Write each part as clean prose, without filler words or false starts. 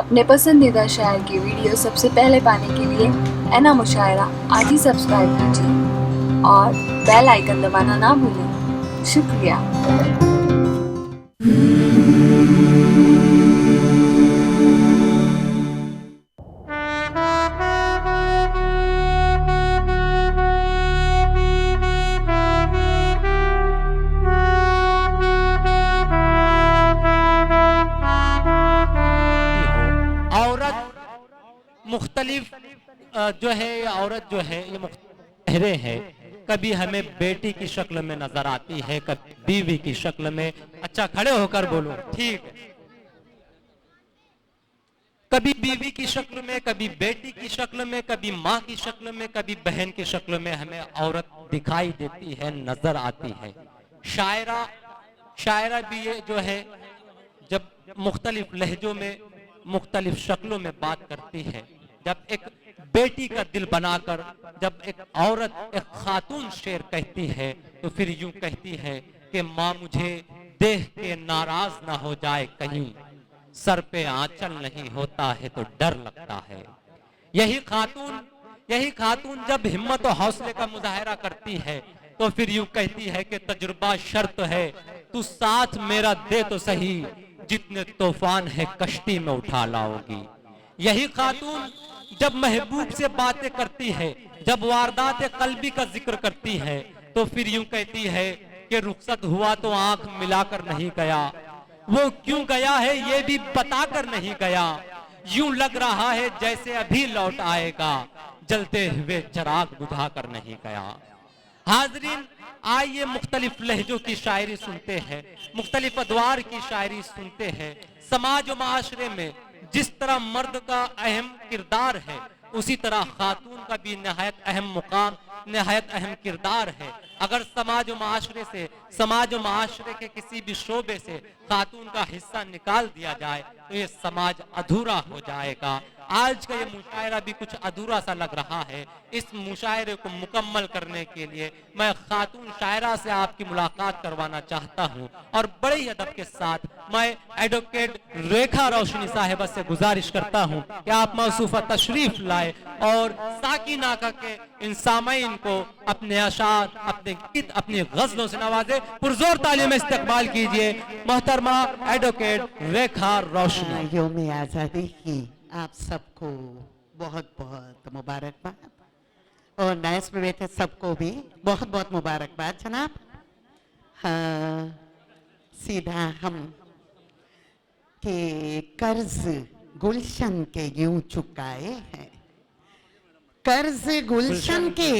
अपने पसंदीदा शायर की वीडियो सबसे पहले पाने के लिए एना मुशायरा आज ही सब्सक्राइब कीजिए और बेल आइकन दबाना ना भूलें। शुक्रिया। मुख्तलिफ जो है ये औरत जो है ये चेहरे हैं। कभी हमें बेटी की शक्ल में नजर आती है, कभी बीवी की शक्ल में। अच्छा खड़े होकर बोलो, ठीक है। कभी बीवी की शक्ल में, कभी बेटी की शक्ल में, कभी माँ की शक्ल में, कभी बहन की शक्ल में हमें औरत दिखाई देती है, नजर आती है। शायरा शायरा भी ये जो है जब मुख्तलिफ लहजों में मुख्तलिफ शक्लों में बात करती है, जब एक बेटी का दिल बनाकर जब एक औरत एक खातून शेर कहती है तो फिर यूं कहती है कि माँ मुझे देख के नाराज ना हो जाए कहीं, सर पे आंचल नहीं होता है तो डर लगता है। यही खातून जब हिम्मत और हौसले का मुजाहरा करती है तो फिर यूं कहती है कि तजुर्बा शर्त है, तू साथ मेरा दे तो सही, जितने तूफान है कश्ती में उठा लाओगी। यही खातून जब महबूब से बातें करती है, जब वारदात कल्बी का जिक्र करती है तो फिर यूं कहती है कि रुखसत हुआ तो आंख मिलाकर नहीं गया, वो क्यों गया है ये भी बताकर नहीं गया, यूं लग रहा है जैसे अभी लौट आएगा, जलते हुए चिराग बुझाकर नहीं गया। हाजरीन, आइए मुख्तलिफ लहजों की शायरी सुनते हैं, मुख्तलिफ अदवार की शायरी सुनते हैं। समाज और माशरे में जिस तरह मर्द का अहम किरदार है उसी तरह खातून का भी नहायत अहम मुकाम, नहायत अहम किरदार है। अगर समाज और माशरे से, समाज और माशरे के किसी भी शोबे से खातून का हिस्सा निकाल दिया जाए तो ये समाज अधूरा हो जाएगा। आज का ये मुशायरा भी कुछ अधूरा सा लग रहा है। इस मुशायरे को मुकम्मल करने के लिए मैं खातून शायरा से आपकी मुलाकात करवाना चाहता हूँ और बड़े ही अदब के साथ मैं एडवोकेट रेखा रोशनी साहिबा से गुजारिश करता हूँ कि आप मौसूफा तशरीफ लाए और साकिनाका के इन सामईन को अपने अशार, अपने गीत, अपनी गजलों से नवाजे। पुरजोर तालीम में इस्तकबाल कीजिए मोहतरमा एडवोकेट रेखा रोशनी। यौम आज़ादी की आप सबको बहुत बहुत मुबारकबाद और नाइस में बैठे सबको भी बहुत बहुत मुबारकबाद जनाब। हाँ, सीधा हम के कर्ज गुलशन के यूं चुकाए हैं, कर्ज गुलशन के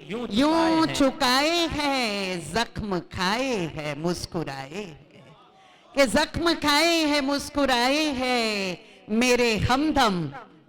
यूं चुकाए हैं, जख्म खाए हैं मुस्कुराए हैं, कि जख्म खाए हैं मुस्कुराए हैं मेरे हमदम।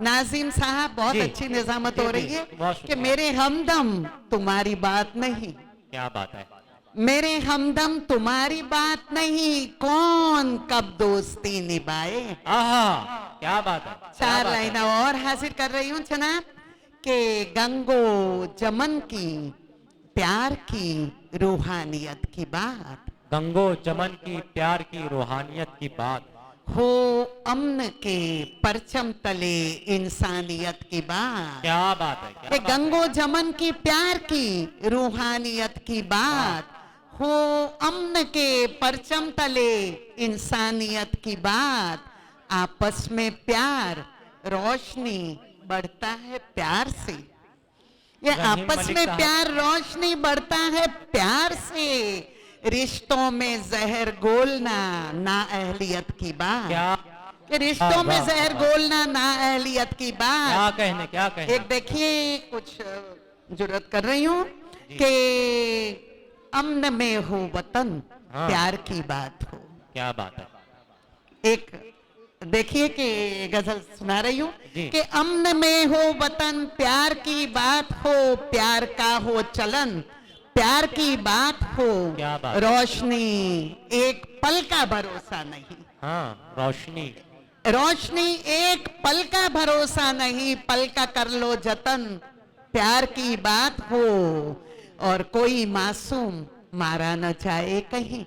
नाजिम साहब बहुत अच्छी निजामत हो रही है कि मेरे हमदम तुम्हारी बात नहीं। क्या बात है? मेरे हमदम तुम्हारी बात नहीं, कौन कब दोस्ती निभाए। आहा, क्या बात है? चार लाइन और हासिल कर रही हूँ जनाब के गंगो जमन की प्यार की रूहानियत की बात, गंगो चमन की प्यार की रूहानियत की बात, हो अमन के परचम तले इंसानियत की बात। क्या बात है? क्या बात गंगो जमन की प्यार की रूहानियत की बात, हो अमन के परचम तले इंसानियत की बात। आपस में प्यार रोशनी बढ़ता है प्यार से, ये आपस में प्यार रोशनी बढ़ता है प्यार से, रिश्तों में जहर घोलना ना अहलियत की बात। क्या रिश्तों में जहर घोलना ना अहलियत की बात। क्या कहने एक देखिए कुछ जुर्रत कर रही हूँ कि अमन में हो वतन प्यार की बात हो। क्या बात है? एक देखिए कि गजल सुना रही हूँ कि अमन में हो वतन प्यार की बात हो, प्यार का हो चलन प्यार की बात हो, रोशनी एक पल का भरोसा नहीं। हाँ, रोशनी रोशनी एक पल का भरोसा नहीं, पल का कर लो जतन प्यार की बात हो, और कोई मासूम मारा न जाए कहीं,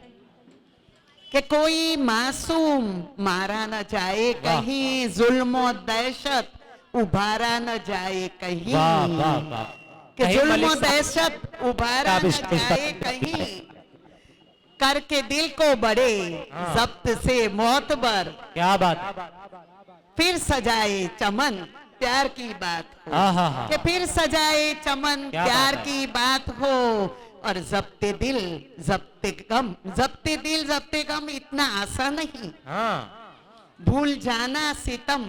कि कोई मासूम मारा न जाए कहीं, जुल्म और दहशत उभारा न जाए कहीं, वाह वाह वाह। कि कहीं जुल्म मलिक और दहशत उभारा न जाए कहीं, करके दिल को बड़े जब्त से मोतबर, क्या बात। फिर सजाए चमन प्यार की बात हो, हाँ। कि फिर सजाए चमन क्या प्यार बात है। की बात हो, और जब्ते दिल जब्ते गम इतना आसान नहीं, हाँ, भूल जाना सितम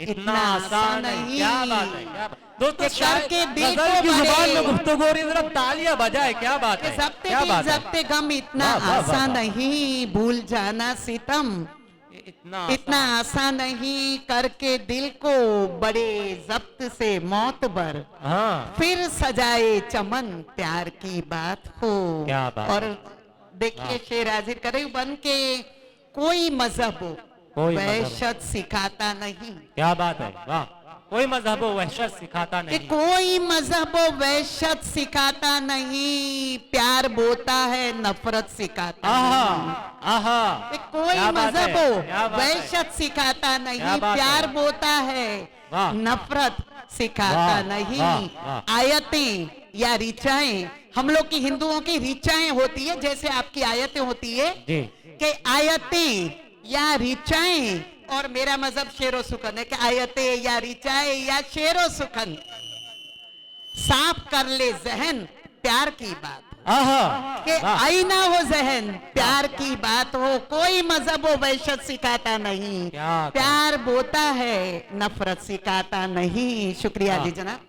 इतना आसान नहीं। क्या बात है, क्या बात। दोस्तों कि करके दिल गजल को की जुबान बड़े, में गुफ्तगू हो रही है, जरा तालियां बजाए। क्या बात है, जब्ते क्या दिल बात है। जब्ते गम इतना वाह, वाह, वाह, आसान वाह। नहीं, भूल जाना सितम इतना आसान नहीं, करके दिल को बड़े जब्त से मोतबर, हाँ, फिर सजाए चमन प्यार की बात हो। क्या बात और है। देखिए शेर हाजिर कर रही हूं बन के, कोई मजहब हो कोई मजहब हो। वहशत सिखाता नहीं, क्या बात है, वाह। कोई मजहब वहशत सिखाता कि नहीं। कोई मजहब वहशत सिखाता नहीं, प्यार बोता है नफरत सिखाता नहीं। आहा, कि कोई क्या बात है, मजहब क्या बात है। वहशत सिखाता नहीं, क्या बात प्यार है। बोता है वाह। नफरत सिखाता वाह, नहीं। वाह, वाह। आयतें या ऋचाएं, हम लोग की हिंदुओं की ऋचाएं होती है जैसे आपकी आयतें होती है, जी। कि आयतें या ऋचाएं, और मेरा मजहब शेरो सुखन है कि आयतें या ऋचाएं या शेरो सुखन साफ कर ले जहन प्यार की बात, आहा, कि वाह। आईना हो जहन प्यार की बात हो। कोई मजहब वो वहशत सिखाता नहीं, क्या बात। प्यार बोता है नफरत सिखाता नहीं। शुक्रिया वाह। जी जनाब।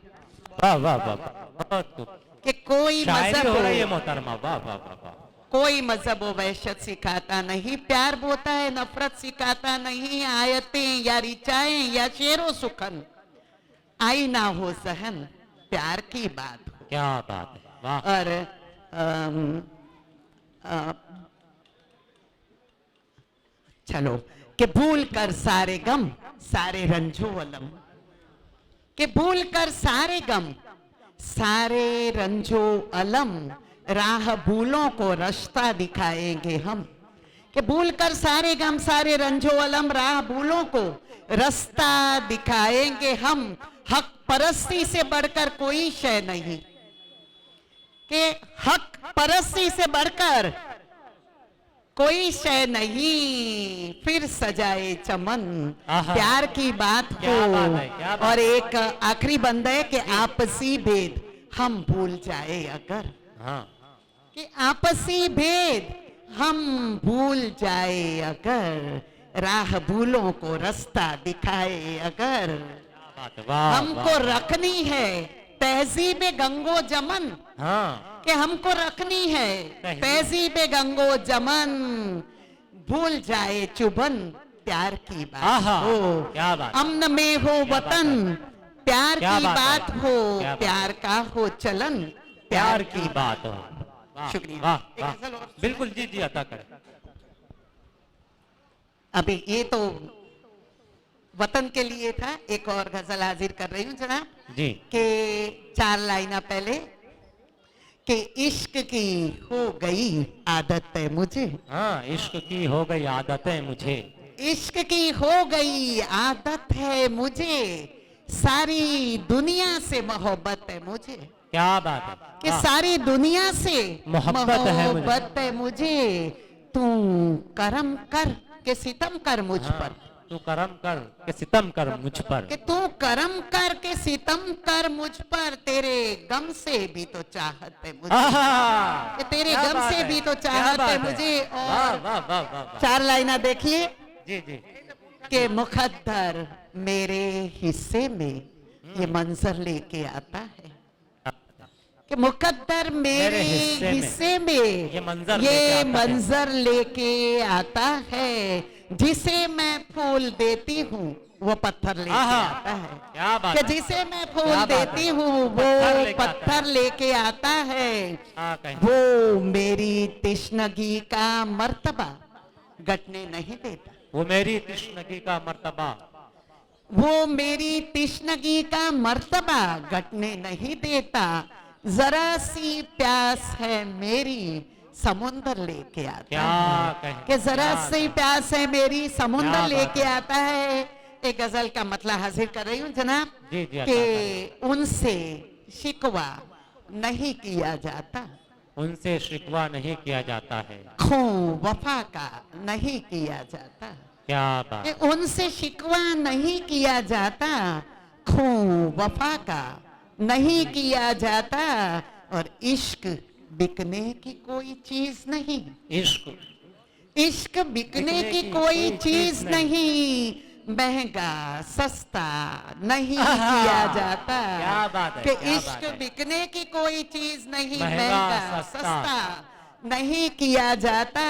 वाह वाह वाह, बहुत खूब। कि कोई शायरी मजहब हो रही है हो मोहतरमा। वाह वाह वाह वाह। कोई मजहब वो वहशत सिखाता नहीं, प्यार बोता है नफरत सिखाता नहीं। आयतें या ऋचाएं या शेरो सुखन आईना हो जहन प्यार की बात हो। क्या बात है, वाह। और चलो कि भूल कर सारे गम सारे रंजो अलम, कि भूल कर सारे गम सारे रंजो अलम, राह भूलों को रास्ता दिखाएंगे हम। कि भूल कर सारे गम सारे रंजो अलम, राह भूलों को रास्ता दिखाएंगे हम। हक परस्ती से बढ़कर कोई शय नहीं, कि हक परस्ती से बढ़कर कोई शय नहीं, फिर सजाए चमन आहा। प्यार की बात हो। क्या बात है, क्या बात और एक आखिरी बंदा है कि आपसी भेद हम भूल जाए अगर, हाँ, कि आपसी भेद हम भूल जाए अगर, राह भूलों को रास्ता दिखाए अगर। बात है, वाह हमको वाह। रखनी है तहजीब गंगो जमन, हाँ, कि हमको रखनी है तहजीब गंगो जमन, भूल जाए चुभन प्यार की बात आहा, हो। क्या बात। अमन में हो वतन प्यार क्या की बात है, बात हो, क्या बात। प्यार का हो चलन प्यार की बात हो। वाह, शुक्रिया। वाह एक वाह। गजल और सुनाइए। बिल्कुल, जी जी, अता करें। अभी ये तो वतन के लिए था, एक और गजल हाजिर कर रही हूँ जनाब, जी। कि 4 लाइना पहले, कि इश्क की हो गई आदत है मुझे, हाँ, इश्क की हो गई आदतें मुझे, इश्क की हो गई आदत है मुझे, सारी दुनिया से मोहब्बत है मुझे, क्या बात है, कि वाह। सारी दुनिया से मोहब्बत है मुझे। मोहब्बत है मुझे। तू करम कर के सितम कर मुझ हाँ, पर, तू करम कर के सितम कर मुझ पर, कि तू करम कर के सितम कर मुझ पर, तेरे गम से भी तो चाहत है मुझे, आहा, कि तेरे क्या गम बात से है, भी तो क्या चाहत बात है मुझे। वाह और वाह वाह वाह वाह। 4 लाइना देखिए, जी जी, कि मुकद्दर मेरे हिस्से में ये मंजर लेके आता है, कि मुकद्दर मेरे हिस्से में ये मंजर ये लेके आता है। मंजर लेके आता है, जिसे मैं फूल देती हूँ वो पत्थर लेके आहा, आता है, क्या बात कि है। जिसे मैं क्या फूल बात देती है। हूँ पत्थर वो लेके आता पत्थर लेके आता है। हाँ, कहीं। वो मेरी तिश्नगी का मर्तबा घटने नहीं देता, वो मेरी तृष्णगी का मर्तबा, वो मेरी तिश्नगी का मर्तबा घटने नहीं देता। जरा सी प्यास है मेरी समुंदर लेके आता क्या है कहें, कि जरा क्या सी प्यास है मेरी समुंदर क्या बात लेके है। आता है। एक गजल का मतलब हाजिर कर रही हूँ जनाब जी, जी, कि उनसे शिकवा नहीं किया जाता, उनसे शिकवा नहीं किया जाता है। खून वफा का नहीं किया जाता, क्या बात, कि उनसे शिकवा नहीं किया जाता, खून वफा का नहीं किया जाता, और इश्क बिकने की कोई चीज नहीं, इश्क इश्क बिकने की कोई चीज नहीं, महंगा सस्ता नहीं किया जाता, क्या बात है, कि क्या इश्क बात है। बिकने की कोई चीज नहीं, महंगा, महंगा सस्ता सस्ता नहीं किया जाता,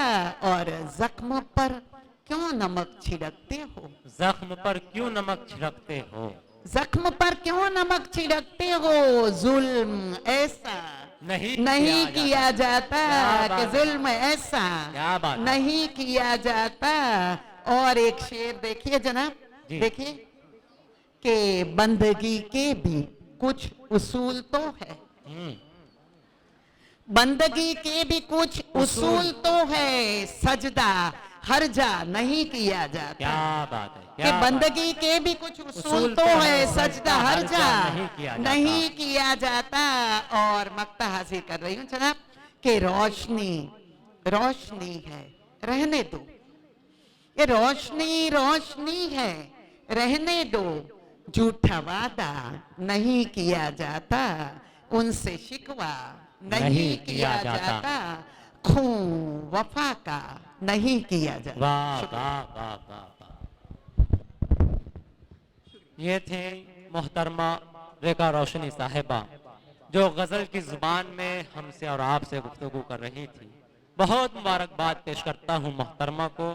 और जख्म पर क्यों नमक छिड़कते हो, जख्म पर क्यों नमक छिड़कते हो, जख्म पर क्यों नमक छिड़कते हो, जुल्म ऐसा नहीं नहीं किया किया जाता, क्या कि बात है। जुल्म ऐसा क्या बात है। नहीं किया जाता। और एक शेर देखिए जनाब, जी। देखिए कि बंदगी के भी कुछ उसूल तो है, हम्म, बंदगी के भी कुछ उसूल तो है, सजदा हर्जा नहीं किया जाता, क्या बात है, कि क्या बात है। बंदगी के भी कुछ उसूल तो है, सजदा हर्जा नहीं किया जाता। नहीं किया जाता। और मक्ता हासिल कर रही हूँ जनाब कि रोशनी रोशनी है रहने दो, ये रोशनी रोशनी है रहने दो, झूठा वादा नहीं किया जाता, उनसे शिकवा नहीं किया जाता, खून वफा का नहीं किया जाता। वाह शुक्रिया। वाह वाह वाह वाह। ये थे मोहतरमा रेखा रोशनी साहिबा जो गजल की जुबान में हमसे और आपसे गुफ्तगू कर रही थी। बहुत मुबारकबाद पेश करता हूँ मोहतरमा को।